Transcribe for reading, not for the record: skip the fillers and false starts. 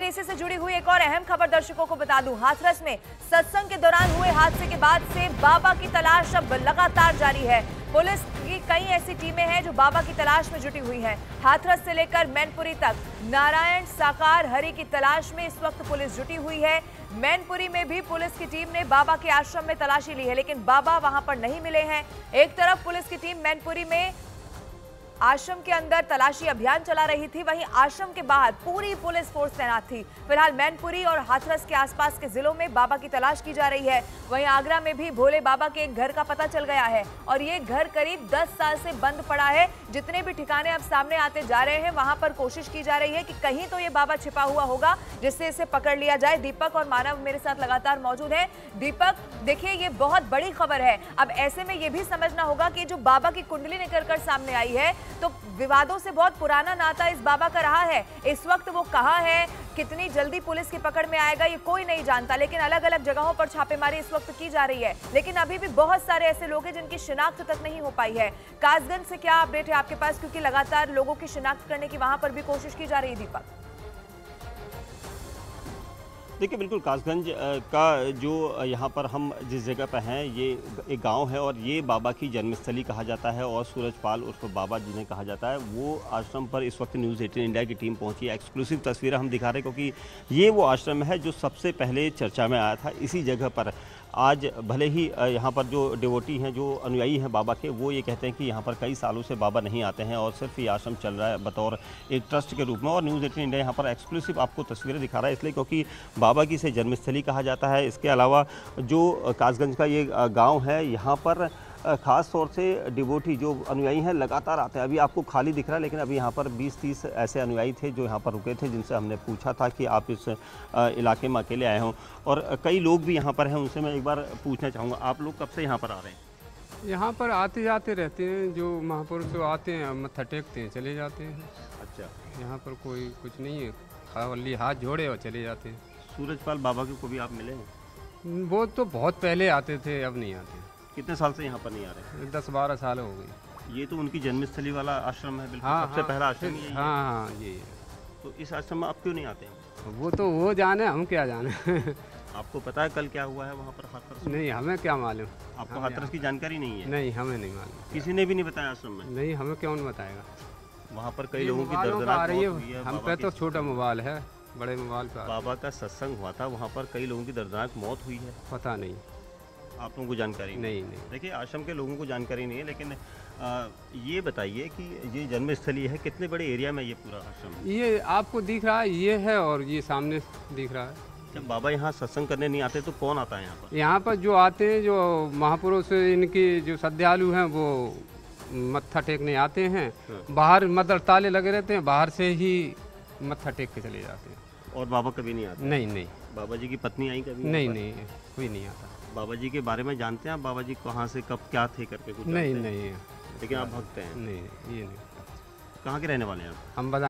केसी से जुड़ी हुई एक और अहम खबर दर्शकों को बता दूं। हाथरस में सत्संग के दौरान हुए हादसे के बाद से बाबा की तलाश अब लगातार जारी है। पुलिस की कई ऐसी टीमें हैं जो बाबा की तलाश में जुटी हुई हैं। हाथरस से लेकर मैनपुरी तक नारायण साकार हरि की तलाश में इस वक्त पुलिस जुटी हुई है। मैनपुरी में भी पुलिस की टीम ने बाबा के आश्रम में तलाशी ली है, लेकिन बाबा वहां पर नहीं मिले हैं। एक तरफ पुलिस की टीम मैनपुरी में आश्रम के अंदर तलाशी अभियान चला रही थी, वहीं आश्रम के बाहर पूरी पुलिस फोर्स तैनात थी। फिलहाल मैनपुरी और हाथरस के आसपास के जिलों में बाबा की तलाश की जा रही है। वहीं आगरा में भी भोले बाबा के एक घर का पता चल गया है और ये घर करीब 10 साल से बंद पड़ा है। जितने भी ठिकाने अब सामने आते जा रहे हैं, वहां पर कोशिश की जा रही है कि कहीं तो ये बाबा छिपा हुआ होगा जिससे इसे पकड़ लिया जाए। दीपक और मानव मेरे साथ लगातार मौजूद है। दीपक, देखिए ये बहुत बड़ी खबर है। अब ऐसे में ये भी समझना होगा कि जो बाबा की कुंडली निकल कर सामने आई है, तो विवादों से बहुत पुराना नाता इस बाबा का रहा है। इस वक्त वो कहां है, कितनी जल्दी पुलिस की पकड़ में आएगा, ये कोई नहीं जानता। लेकिन अलग अलग जगहों पर छापेमारी इस वक्त की जा रही है, लेकिन अभी भी बहुत सारे ऐसे लोग हैं जिनकी शिनाख्त तक नहीं हो पाई है। कासगंज से क्या अपडेट है आपके पास, क्योंकि लगातार लोगों की शिनाख्त करने की वहां पर भी कोशिश की जा रही है? दीपक, देखिए, बिल्कुल कासगंज का जो यहाँ पर हम जिस जगह पर हैं, ये एक गांव है और ये बाबा की जन्मस्थली कहा जाता है और सूरजपाल उर्फ बाबा जिन्हें कहा जाता है, वो आश्रम पर इस वक्त न्यूज़ 18 इंडिया की टीम पहुंची है। एक्सक्लूसिव तस्वीरें हम दिखा रहे हैं क्योंकि ये वो आश्रम है जो सबसे पहले चर्चा में आया था। इसी जगह पर आज भले ही यहाँ पर जो डिवोटी हैं, जो अनुयायी हैं बाबा के, वो ये कहते हैं कि यहाँ पर कई सालों से बाबा नहीं आते हैं और सिर्फ ये आश्रम चल रहा है बतौर एक ट्रस्ट के रूप में। और न्यूज़ 18 इंडिया यहाँ पर एक्सक्लूसिव आपको तस्वीरें दिखा रहा है, इसलिए क्योंकि बाबा की इसे जन्मस्थली कहा जाता है। इसके अलावा जो कासगंज का ये गाँव है, यहाँ पर ख़ास तौर से डिवोटी जो अनुयायी हैं लगातार आते हैं। अभी आपको खाली दिख रहा है, लेकिन अभी यहाँ पर 20-30 ऐसे अनुयायी थे जो यहाँ पर रुके थे, जिनसे हमने पूछा था कि आप इस इलाके में अकेले आए हों। और कई लोग भी यहाँ पर हैं, उनसे मैं एक बार पूछना चाहूँगा, आप लोग कब से यहाँ पर आ रहे हैं? यहाँ पर आते जाते रहते हैं, जो महापुरुष जो आते हैं मत्था टेकते हैं, चले जाते हैं। अच्छा, यहाँ पर कोई कुछ नहीं है, खाली हाथ जोड़े और चले जाते हैं। सूरजपाल बाबा को भी आप मिले हैं? वो तो बहुत पहले आते थे, अब नहीं आते। कितने साल से यहाँ पर नहीं आ रहे? 10-12 साल हो गई। ये तो उनकी जन्मस्थली वाला आश्रम है, बिल्कुल सबसे पहला आश्रम यही है। हाँ, ये है। तो इस आश्रम में आप क्यों नहीं आते हैं? वो तो वो जाने, हम क्या जाने। आपको पता है कल क्या हुआ है वहाँ पर हाथरस में? नहीं, हमें क्या मालूम। आपको हाथरस की जानकारी नहीं है? नहीं, हमें नहीं मालूम। किसी ने भी नहीं बताया आश्रम में? नहीं, हमें क्यों बताएगा। वहाँ पर कई लोगों की दर्दनाक मौत हुई है। हम पे तो छोटा मोबाइल है, बड़े मोबाइल पर बाबा का सत्संग हुआ था, वहाँ पर कई लोगों की दर्दनाक मौत हुई है। पता नहीं, आप लोगों को जानकारी नहीं। देखिए, आश्रम के लोगों को जानकारी नहीं है, लेकिन ये बताइए कि ये जन्मस्थली है, कितने बड़े एरिया में ये पूरा आश्रम? ये आपको दिख रहा है, ये है और ये सामने दिख रहा है। जब बाबा यहाँ सत्संग करने नहीं आते तो कौन आता है यहाँ पर? यहाँ पर जो आते हैं, जो महापुरुष इनके जो श्रद्धालु हैं, वो मत्था टेकने आते हैं। बाहर मतलब ताले लगे रहते हैं, बाहर से ही मत्था टेक के चले जाते हैं। और बाबा कभी नहीं आते? नहीं। बाबा जी की पत्नी आई कभी? नहीं, कोई नहीं आता। बाबा जी के बारे में जानते हैं आप? बाबा जी कहाँ से कब क्या थे करके कुछ? नहीं। लेकिन आप भक्त हैं? नहीं, ये नहीं। कहाँ के रहने वाले हैं आप? हम बता